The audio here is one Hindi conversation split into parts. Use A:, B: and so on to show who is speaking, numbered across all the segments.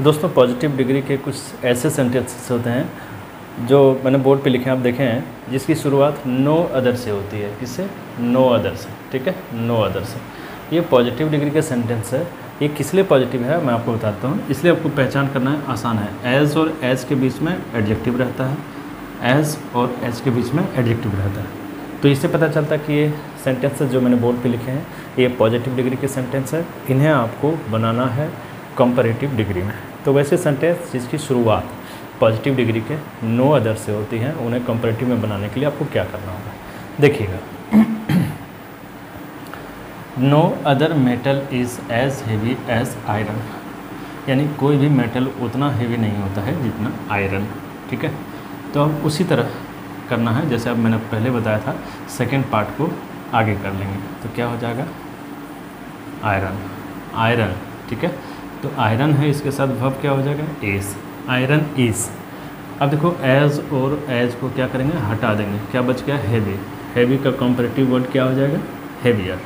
A: दोस्तों पॉजिटिव डिग्री के कुछ ऐसे सेंटेंसेस होते हैं जो मैंने बोर्ड पे लिखे हैं, आप देखें हैं, जिसकी शुरुआत नो अदर से होती है। किससे? नो अदर से। ठीक है, नो अदर से। ये पॉजिटिव डिग्री का सेंटेंस है। ये किस लिए पॉजिटिव है मैं आपको बताता हूँ। इसलिए आपको पहचान करना है आसान है। एज और एज के बीच में एडजेक्टिव रहता है, एज और एज के बीच में एडजेक्टिव रहता है। तो इससे पता चलता है कि ये सेंटेंसेस जो मैंने बोर्ड पे लिखे हैं ये पॉजिटिव डिग्री के सेंटेंस है। इन्हें आपको बनाना है कंपैरेटिव डिग्री में। तो वैसे सेंटेंस जिसकी शुरुआत पॉजिटिव डिग्री के नो अदर से होती है, उन्हें कंपैरेटिव में बनाने के लिए आपको क्या करना होगा, देखिएगा। No other metal is as heavy as iron, यानी कोई भी मेटल उतना हेवी नहीं होता है जितना आयरन। ठीक है, तो अब उसी तरह करना है जैसे अब मैंने पहले बताया था। सेकेंड पार्ट को आगे कर लेंगे तो क्या हो जाएगा? Iron, iron. ठीक है, तो आयरन है, इसके साथ वर्ब क्या हो जाएगा? Is, iron is. अब देखो एज और एज को क्या करेंगे? हटा देंगे। क्या बच गया? हेवी। हेवी का कंपैरेटिव वर्ड क्या हो जाएगा? Heavier,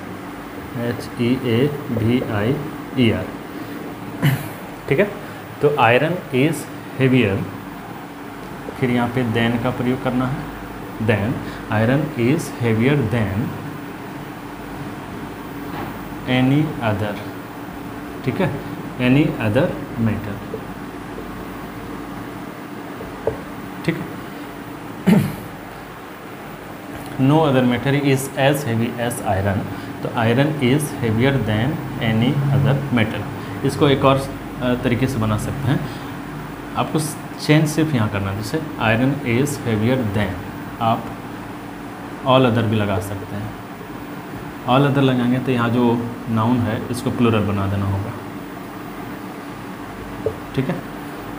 A: HEAVIER। ठीक है, तो आयरन इज हेवियर। फिर यहाँ पे देन का प्रयोग करना है। Then iron is heavier than any other. ठीक है, एनी अदर मेटल। ठीक है, no other metal is as heavy as iron, तो iron is heavier than any other metal. इसको एक और तरीके से बना सकते हैं। आपको चेंज सिर्फ यहाँ करना है, जैसे आयरन इज हेवियर देन, आप ऑल अदर भी लगा सकते हैं। ऑल अदर लगाएंगे तो यहाँ जो नाउन है इसको प्लूरल बना देना होगा। ठीक है,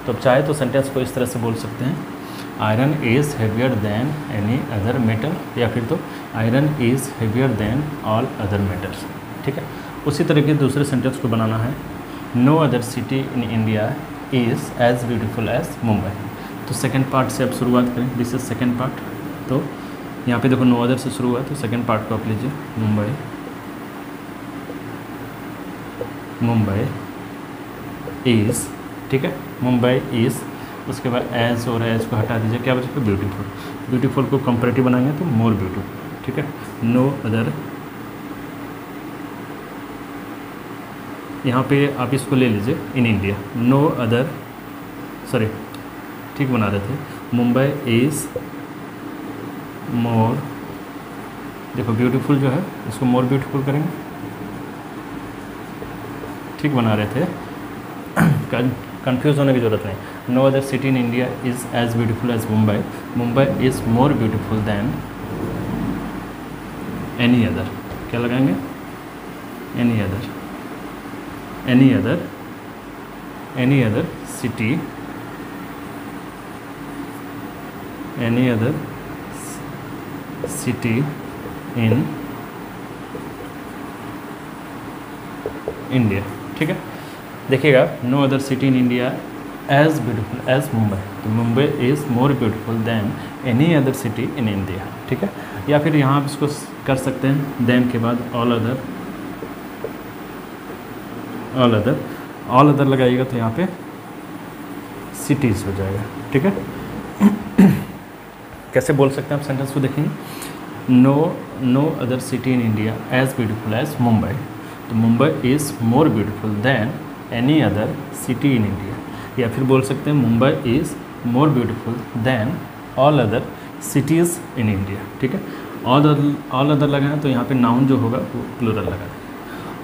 A: तो अब चाहे तो सेंटेंस को इस तरह से बोल सकते हैं, iron is heavier than any other metal, या फिर तो iron is heavier than all other metals. ठीक है, उसी तरह के दूसरे सेंटेंस को बनाना है। No other city in India is as beautiful as Mumbai. तो सेकेंड पार्ट से अब शुरुआत करें। This is second part. तो यहाँ पे देखो नो अदर से शुरू हुआ, तो सेकेंड पार्ट को आप लीजिए। मुंबई, मुंबई इज़। ठीक है, मुंबई इज़। उसके बाद एज और एज को हटा दीजिए, क्या बचेगा? ब्यूटीफुल। ब्यूटीफुल को कंपैरेटिव बनाएंगे तो मोर ब्यूटीफुल। ठीक है, नो अदर, यहाँ पे आप इसको ले लीजिए in India. No other, sorry ठीक बना रहे थे, मुंबई इज़ मोर, देखो ब्यूटीफुल जो है इसको मोर ब्यूटीफुल करेंगे। ठीक बना रहे थे, कंफ्यूज होने की ज़रूरत नहीं। No other city in India is as beautiful as Mumbai, Mumbai is more beautiful than any other. क्या लगाएंगे? Any other, any other, any other city, any other city in India. ठीक है, देखिएगा, no other city in India as beautiful as Mumbai, तो Mumbai is more beautiful than any other city in India. ठीक है, या फिर यहाँ आप इसको कर सकते हैं, देन के बाद all other, all other, all other लगाइएगा तो यहाँ पे सिटीज़ हो जाएगा। ठीक है, कैसे बोल सकते हैं आप सेंटेंस को देखेंगे। No other city in India as beautiful as Mumbai, तो Mumbai is more beautiful than any other city in India. या फिर बोल सकते हैं Mumbai is more beautiful than all other cities in India. ठीक है, ऑल अदर लगाएं तो यहाँ पे नाउन जो होगा वो प्लूरल लगा दें।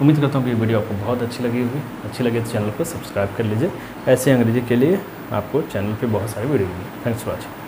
A: उम्मीद करता हूँ कि ये वीडियो आपको बहुत अच्छी लगी होगी। अच्छी लगे तो चैनल को सब्सक्राइब कर लीजिए। ऐसे अंग्रेजी के लिए आपको चैनल पे बहुत सारी वीडियो मिलेंगी। Thanks for watching.